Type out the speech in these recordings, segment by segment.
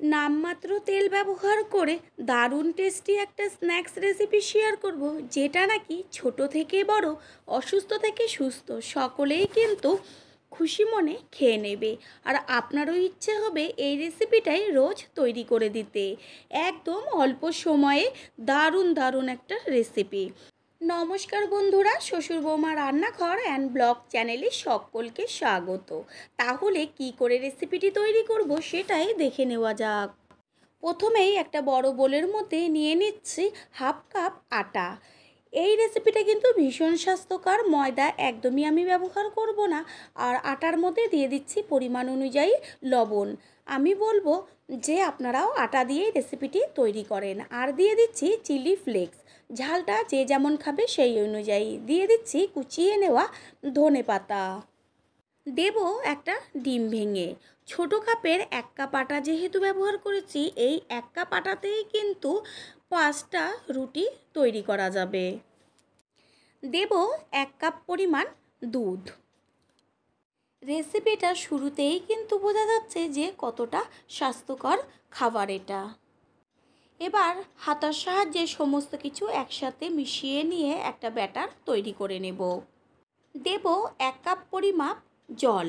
নামমাত্র তেল ব্যবহার করে দারুণ টেস্টি একটা স্ন্যাক্স রেসিপি শেয়ার করব, যেটা নাকি ছোট থেকে বড়, অসুস্থ থেকে সুস্থ সকলেই কিন্তু খুশি মনে খেয়ে নেবে। আর আপনারও ইচ্ছে হবে এই রেসিপিটাই রোজ তৈরি করে দিতে। একদম অল্প সময়ে দারুণ দারুণ একটা রেসিপি। নমস্কার বন্ধুরা, শ্বশুর বৌমা রান্নাঘর অ্যান্ড ব্লগ চ্যানেলে সকলকে স্বাগত। তাহলে কি করে রেসিপিটি তৈরি করব সেটাই দেখে নেওয়া যাক। প্রথমেই একটা বড় বোলের মধ্যে নিয়ে নিচ্ছি হাফ কাপ আটা। এই রেসিপিটা কিন্তু ভীষণ স্বাস্থ্যকর, ময়দা একদমই আমি ব্যবহার করব না। আর আটার মধ্যে দিয়ে দিচ্ছি পরিমাণ অনুযায়ী লবণ। আমি বলবো যে আপনারাও আটা দিয়েই রেসিপিটি তৈরি করেন। আর দিয়ে দিচ্ছি চিলি ফ্লেক্স, ঝালটা যে যেমন খাবে সেই অনুযায়ী। দিয়ে দিচ্ছি কুচিয়ে নেওয়া ধনেপাতা। দেব একটা ডিম ভেঙে। ছোটো কাপের 1 কাপ আটা যেহেতু ব্যবহার করেছি, এই 1 কাপ আটাতেই কিন্তু 5টা রুটি তৈরি করা যাবে। দেব 1 কাপ পরিমাণ দুধ। রেসিপিটা শুরুতেই কিন্তু বোঝা যাচ্ছে যে কতটা স্বাস্থ্যকর খাবার এটা। এবার হাতার সাহায্যে সমস্ত কিছু একসাথে মিশিয়ে নিয়ে একটা ব্যাটার তৈরি করে নেব। দেব 1 কাপ পরিমাপ জল।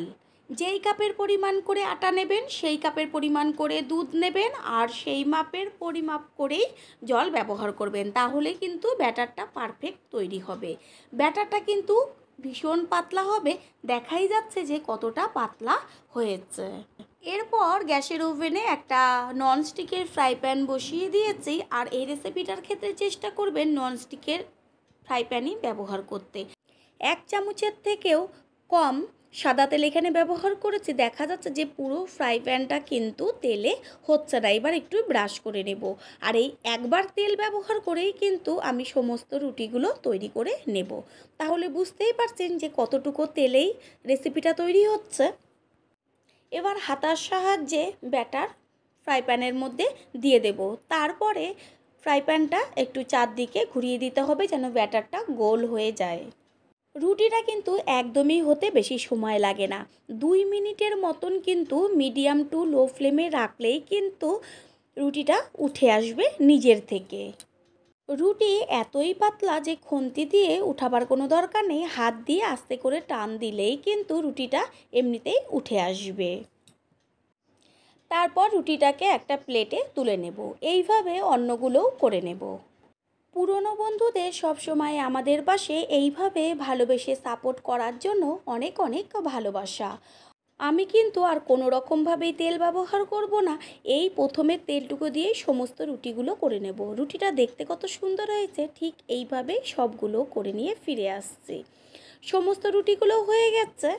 যেই কাপের পরিমাণ করে আটা নেবেন সেই কাপের পরিমাণ করে দুধ নেবেন, আর সেই মাপের পরিমাপ করেই জল ব্যবহার করবেন। তাহলে কিন্তু ব্যাটারটা পারফেক্ট তৈরি হবে। ব্যাটারটা কিন্তু ভীষণ পাতলা হবে, দেখাই যাচ্ছে যে কতটা পাতলা হয়েছে। এরপর গ্যাসের ওভেনে একটা ননস্টিকের ফ্রাই প্যান বসিয়ে দিয়েছি। আর এই রেসিপিটার ক্ষেত্রে চেষ্টা করবেন ননস্টিকের ফ্রাই প্যানই ব্যবহার করতে। 1 চামচের থেকেও কম সাদা তেল এখানে ব্যবহার করেছি। দেখা যাচ্ছে যে পুরো ফ্রাই প্যানটা কিন্তু তেলে হচ্ছে না। এবার একটু ব্রাশ করে নেব। আর এই একবার তেল ব্যবহার করেই কিন্তু আমি সমস্ত রুটিগুলো তৈরি করে নেব। তাহলে বুঝতেই পারছেন যে কতটুকু তেলেই রেসিপিটা তৈরি হচ্ছে। এবার হাতার সাহায্যে ব্যাটার ফ্রাই প্যানের মধ্যে দিয়ে দেব। তারপরে ফ্রাই প্যানটা একটু চারদিকে ঘুরিয়ে দিতে হবে যেন ব্যাটারটা গোল হয়ে যায়। রুটিটা কিন্তু একদমই হতে বেশি সময় লাগে না। 2 মিনিটের মতন কিন্তু মিডিয়াম টু লো ফ্লেমে রাখলেই কিন্তু রুটিটা উঠে আসবে নিজের থেকে। রুটি এতই পাতলা যে খুন্তি দিয়ে উঠাবার কোনো দরকার নেই, হাত দিয়ে আস্তে করে টান দিলেই কিন্তু রুটিটা এমনিতেই উঠে আসবে। তারপর রুটিটাকে একটা প্লেটে তুলে নেব। এইভাবে অন্যগুলোও করে নেব। পুরনো বন্ধুদের সবসময় আমাদের পাশে এইভাবে ভালোবেসে সাপোর্ট করার জন্য অনেক অনেক ভালোবাসা। আমি কিন্তু আর কোনো রকমভাবেই তেল ব্যবহার করব না। এই প্রথমে তেলটুকু দিয়েই সমস্ত রুটিগুলো করে নেব। রুটিটা দেখতে কত সুন্দর হয়েছে, ঠিক এইভাবেই সবগুলো করে নিয়ে ফিরে আসছি। সমস্ত রুটিগুলো হয়ে গেছে।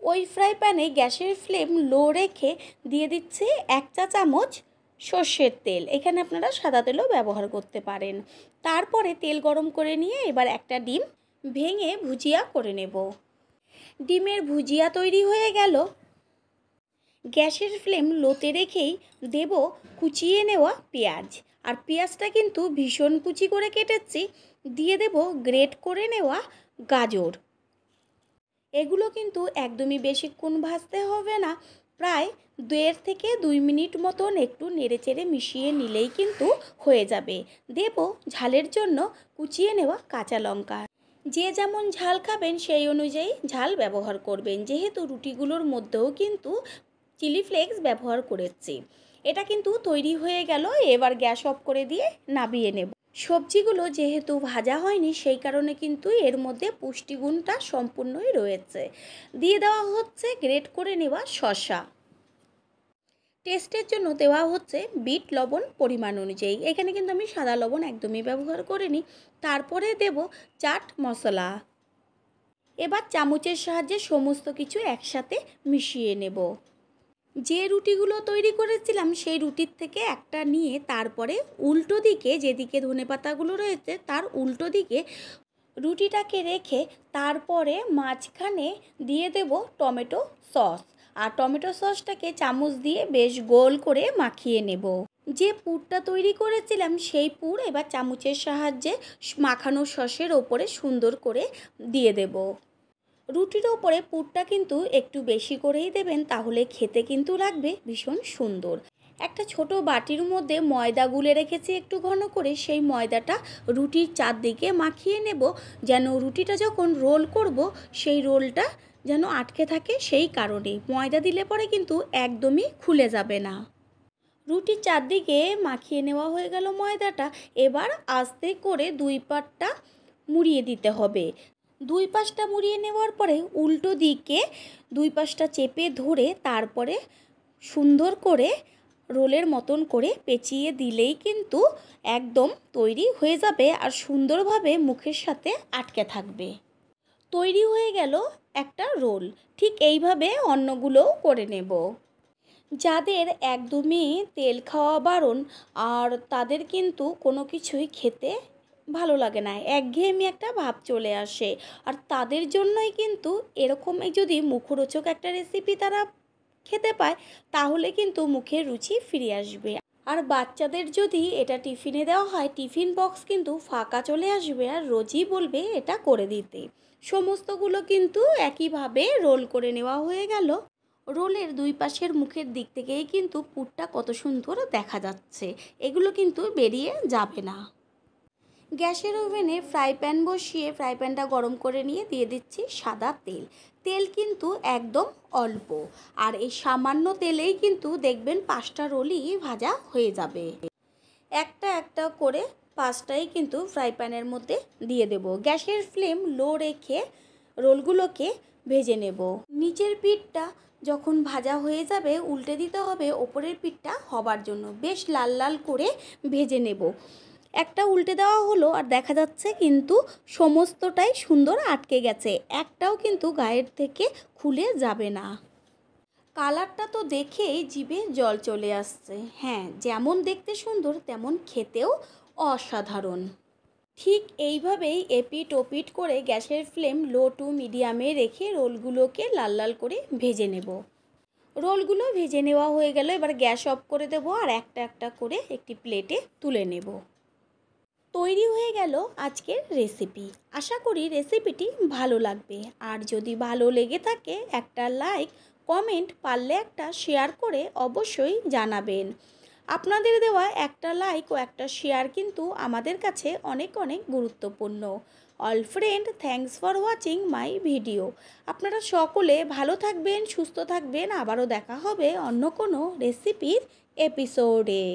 ওই ফ্রাই প্যানে গ্যাসের ফ্লেম লো রেখে দিয়ে দিচ্ছি 1 চা চামচ সর্ষের তেল। এখানে আপনারা সাদা তেলও ব্যবহার করতে পারেন। তারপরে তেল গরম করে নিয়ে এবার একটা ডিম ভেঙে ভুজিয়া করে নেব। ডিমের ভুজিয়া তৈরি হয়ে গেল। গ্যাসের ফ্লেম লোতে রেখেই দেব কুচিয়ে নেওয়া পেঁয়াজ। আর পেঁয়াজটা কিন্তু ভীষণ কুচি করে কেটেছি। দিয়ে দেব গ্রেট করে নেওয়া গাজর। এগুলো কিন্তু একদমই বেশিক্ষণ ভাজতে হবে না, প্রায় 1.5 থেকে 2 মিনিট মতন একটু নেড়েচেড়ে মিশিয়ে নিলেই কিন্তু হয়ে যাবে। দেব ঝালের জন্য কুচিয়ে নেওয়া কাঁচা লঙ্কা। যে যেমন ঝাল খাবেন সেই অনুযায়ী ঝাল ব্যবহার করবেন। যেহেতু রুটিগুলোর মধ্যেও কিন্তু চিলি ফ্লেক্স ব্যবহার করেছি। এটা কিন্তু তৈরি হয়ে গেল। এবার গ্যাস অফ করে দিয়ে নামিয়ে নেব। সবজিগুলো যেহেতু ভাজা হয়নি সেই কারণে কিন্তু এর মধ্যে পুষ্টিগুণটা সম্পূর্ণই রয়েছে। দিয়ে দেওয়া হচ্ছে গ্রেট করে নেওয়া শসা। টেস্টের জন্য দেওয়া হচ্ছে বিট লবণ পরিমাণ অনুযায়ী। এখানে কিন্তু আমি সাদা লবণ একদমই ব্যবহার করিনি। তারপরে দেব চাট মশলা। এবার চামচের সাহায্যে সমস্ত কিছু একসাথে মিশিয়ে নেব। যে রুটিগুলো তৈরি করেছিলাম সেই রুটির থেকে একটা নিয়ে তারপরে উল্টো দিকে, যেদিকে ধনেপাতাগুলো রয়েছে তার উল্টো দিকে রুটিটাকে রেখে তারপরে মাঝখানে দিয়ে দেব টমেটো সস। আর টমেটো সসটাকে চামচ দিয়ে বেশ গোল করে মাখিয়ে নেব। যে পুরটা তৈরি করেছিলাম সেই পুর এবার চামচের সাহায্যে মাখানো সসের ওপরে সুন্দর করে দিয়ে দেব। রুটির ওপরে পুরটা কিন্তু একটু বেশি করেই দেবেন, তাহলে খেতে কিন্তু লাগবে ভীষণ সুন্দর। একটা ছোট বাটির মধ্যে ময়দা গুলে রেখেছি একটু ঘন করে। সেই ময়দাটা রুটির চারদিকে মাখিয়ে নেব, যেন রুটিটা যখন রোল করব সেই রোলটা যেন আটকে থাকে। সেই কারণে ময়দা দিলে পরে কিন্তু একদমই খুলে যাবে না। রুটির চারদিকে মাখিয়ে নেওয়া হয়ে গেল ময়দাটা। এবার আস্তে করে দুই পাটটা মুড়িয়ে দিতে হবে। দুই পাশটা মুড়িয়ে নেওয়ার পরে উল্টো দিকে দুই পাশটা চেপে ধরে তারপরে সুন্দর করে রোলের মতন করে পেঁচিয়ে দিলেই কিন্তু একদম তৈরি হয়ে যাবে আর সুন্দরভাবে মুখের সাথে আটকে থাকবে। তৈরি হয়ে গেল একটা রোল। ঠিক এইভাবে অন্যগুলোও করে নেব। যাদের একদমই তেল খাওয়া বারণ আর তাদের কিন্তু কোনো কিছুই খেতে ভালো লাগে না, একঘেয়েমি একটা ভাব চলে আসে, আর তাদের জন্যই কিন্তু এরকমই যদি মুখরোচক একটা রেসিপি তারা খেতে পায় তাহলে কিন্তু মুখের রুচি ফিরে আসবে। আর বাচ্চাদের যদি এটা টিফিনে দেওয়া হয় টিফিন বক্স কিন্তু ফাঁকা চলে আসবে আর রোজই বলবে এটা করে দিতে। সমস্তগুলো কিন্তু একইভাবে রোল করে নেওয়া হয়ে গেল। রোলের দুই পাশের মুখের দিক থেকেই কিন্তু পুরটা কত সুন্দর দেখা যাচ্ছে, এগুলো কিন্তু বেরিয়ে যাবে না। গ্যাসের ওভেনে ফ্রাই প্যান বসিয়ে ফ্রাই প্যানটা গরম করে নিয়ে দিয়ে দিচ্ছি সাদা তেল। তেল কিন্তু একদম অল্প, আর এই সামান্য তেলেই কিন্তু দেখবেন 5টা রোলই ভাজা হয়ে যাবে। একটা একটা করে 5টাই কিন্তু ফ্রাই প্যানের মধ্যে দিয়ে দেব। গ্যাসের ফ্লেম লো রেখে রোলগুলোকে ভেজে নেব। নিচের পিঠটা যখন ভাজা হয়ে যাবে উল্টে দিতে হবে ওপরের পিঠটা হবার জন্য। বেশ লাল লাল করে ভেজে নেব। একটা উল্টে দেওয়া হলো আর দেখা যাচ্ছে কিন্তু সমস্তটাই সুন্দর আটকে গেছে, একটাও কিন্তু গায়ের থেকে খুলে যাবে না। কালারটা তো দেখেই জিভে জল চলে আসছে। হ্যাঁ, যেমন দেখতে সুন্দর তেমন খেতেও অসাধারণ। ঠিক এইভাবেই এপিট ওপিট করে গ্যাসের ফ্লেম লো টু মিডিয়ামে রেখে রোলগুলোকে লাল লাল করে ভেজে নেব। রোলগুলো ভেজে নেওয়া হয়ে গেল, এবার গ্যাস অফ করে দেবো আর একটা একটা করে একটি প্লেটে তুলে নেব। তৈরি হয়ে গেল আজকের রেসিপি। আশা করি রেসিপিটি ভালো লাগবে, আর যদি ভালো লেগে থাকে একটা লাইক, কমেন্ট, পারলে একটা শেয়ার করে অবশ্যই জানাবেন। আপনাদের দেওয়া একটা লাইক ও একটা শেয়ার কিন্তু আমাদের কাছে অনেক অনেক গুরুত্বপূর্ণ। All friend, thanks for watching my video. আপনারা সকলে ভালো থাকবেন, সুস্থ থাকবেন। আবারও দেখা হবে অন্য কোনো রেসিপির এপিসোডে।